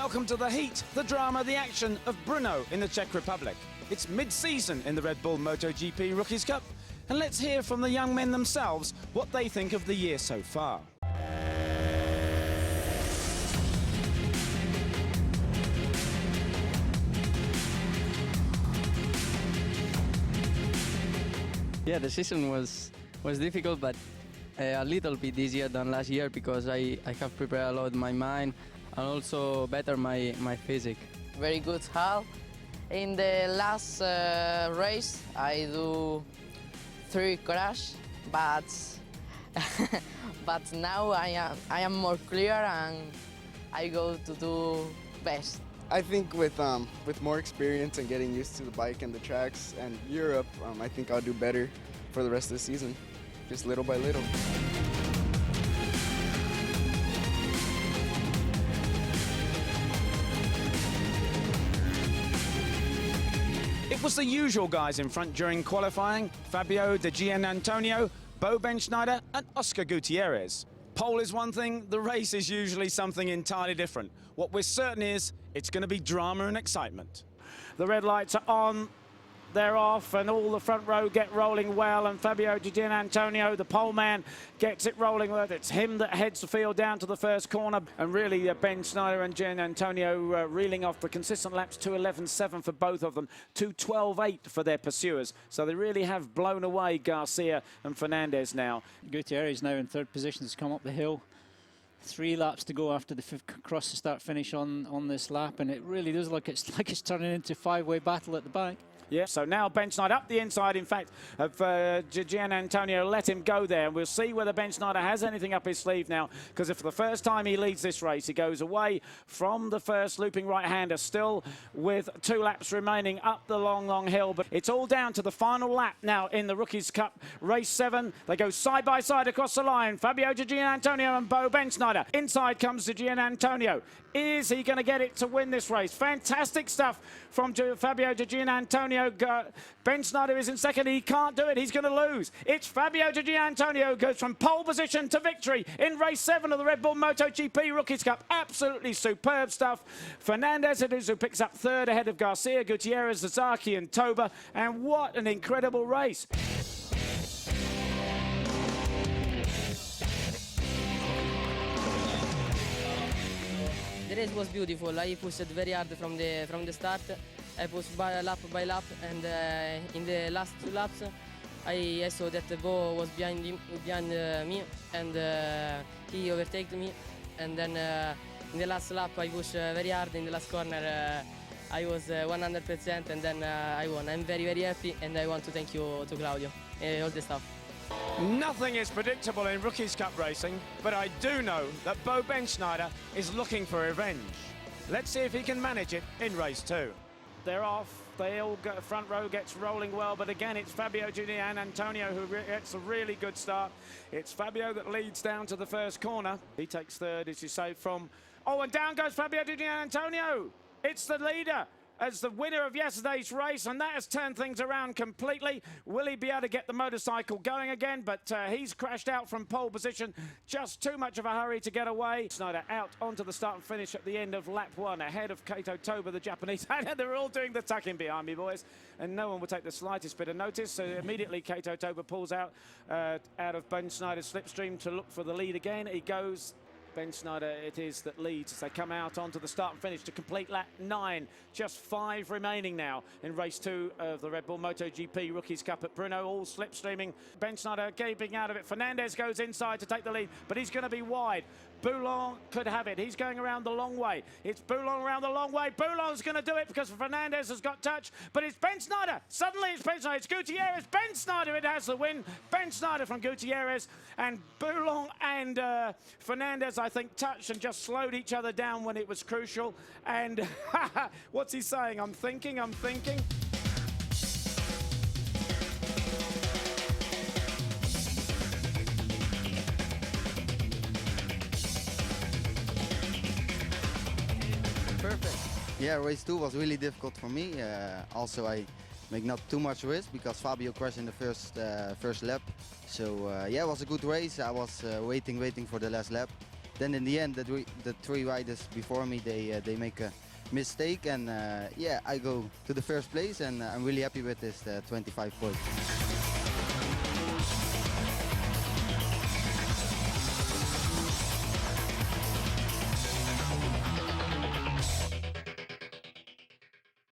Welcome to the heat, the drama, the action of Brno in the Czech Republic. It's mid-season in the RedBull MotoGP Rookies Cup, and let's hear from the young men themselves what they think of the year so far. Yeah, the season was difficult, but a little bit easier than last year because I have prepared a lot my mind and also better my physics. Very good hull. In the last race I do 3 crash, but but now I am more clear and I go to do best. I think with more experience and getting used to the bike and the tracks and Europe, I think I'll do better for the rest of the season, just little by little. It was the usual guys in front during qualifying: Fabio De Gianantonio, Bo Benschneider and Oscar Gutierrez. Pole is one thing, the race is usually something entirely different. What we're certain is it's going to be drama and excitement. The red lights are on, they're off, and all the front row get rolling well, and Fabio Di Gianantonio, the pole man, gets it rolling well. It's him that heads the field down to the first corner, and really Benschneider and Gianantonio reeling off the consistent laps. 2:11.7 for both of them, 2:12.8 for their pursuers, so they really have blown away Garcia and Fernandez now. Gutierrez now in third position has come up the hill. 3 laps to go after the cross to start finish on this lap, and it really does look it's turning into a 5-way battle at the back. Yeah, so now Benschneider up the inside, in fact, of Gianantonio. Let him go there, and we'll see whether Benschneider has anything up his sleeve now, because if for the first time he leads this race, he goes away from the first looping right-hander, still with 2 laps remaining up the long hill. But it's all down to the final lap now in the Rookies Cup, race 7. They go side by side across the line. Fabio Di Gianantonio and Bo Benschneider. Inside comes Di Gianantonio. Is he going to get it to win this race? Fantastic stuff from Fabio Di Gianantonio. Benschneider is in second. He can't do it. He's going to lose. It's Fabio Di Gianantonio goes from pole position to victory in race 7 of the RedBull MotoGP Rookies Cup. Absolutely superb stuff. Fernandez it is who picks up third ahead of Garcia, Gutierrez, Zazaki and Toba. And what an incredible race. The race was beautiful. I pushed very hard from the start. I pushed lap by lap, and in the last 2 laps, I saw that Bo was behind me, and he overtaked me. And then in the last lap, I pushed very hard. In the last corner, I was 100%, and then I won. I'm very happy, and I want to thank you to Claudio, all the stuff. Nothing is predictable in Rookies Cup racing, but I do know that Bo Benschneider is looking for revenge. Let's see if he can manage it in race 2. They're off. They all go, front row gets rolling well, but again it's Fabio Di Gianantonio who gets a really good start. It's Fabio that leads down to the first corner. He takes third, as you say, from... Oh, and down goes Fabio Di Gianantonio. It's the leader as the winner of yesterday's race, and that has turned things around completely. Will he be able to get the motorcycle going again? But he's crashed out from pole position. Just too much of a hurry to get away. Snyder out onto the start and finish at the end of lap 1, ahead of Kato Toba, the Japanese. They're all doing the tucking behind me, boys, and no one will take the slightest bit of notice. So immediately Kato Toba pulls out of Benschneider's slipstream to look for the lead again. He goes... Benschneider it is that leads as they come out onto the start and finish to complete lap 9. Just 5 remaining now in race 2 of the RedBull MotoGP Rookies Cup at Brno, all slipstreaming. Benschneider keeping out of it. Fernandez goes inside to take the lead, but he's going to be wide. Boulon could have it. He's going around the long way. It's Boulon around the long way. Boulon's going to do it because Fernandez has got touch, but it's Benschneider. Suddenly it's Benschneider. It's Gutierrez. Benschneider, it has the win. Benschneider from Gutierrez, and Boulon and Fernandez, I think, touched and just slowed each other down when it was crucial. And what's he saying? I'm thinking. Perfect. Yeah, race 2 was really difficult for me. Also, I make not too much risk because Fabio crashed in the first lap. So yeah, it was a good race. I was waiting for the last lap. then in the end, the three riders before me, they make a mistake, and yeah, I go to the first place, and I'm really happy with this 25 points.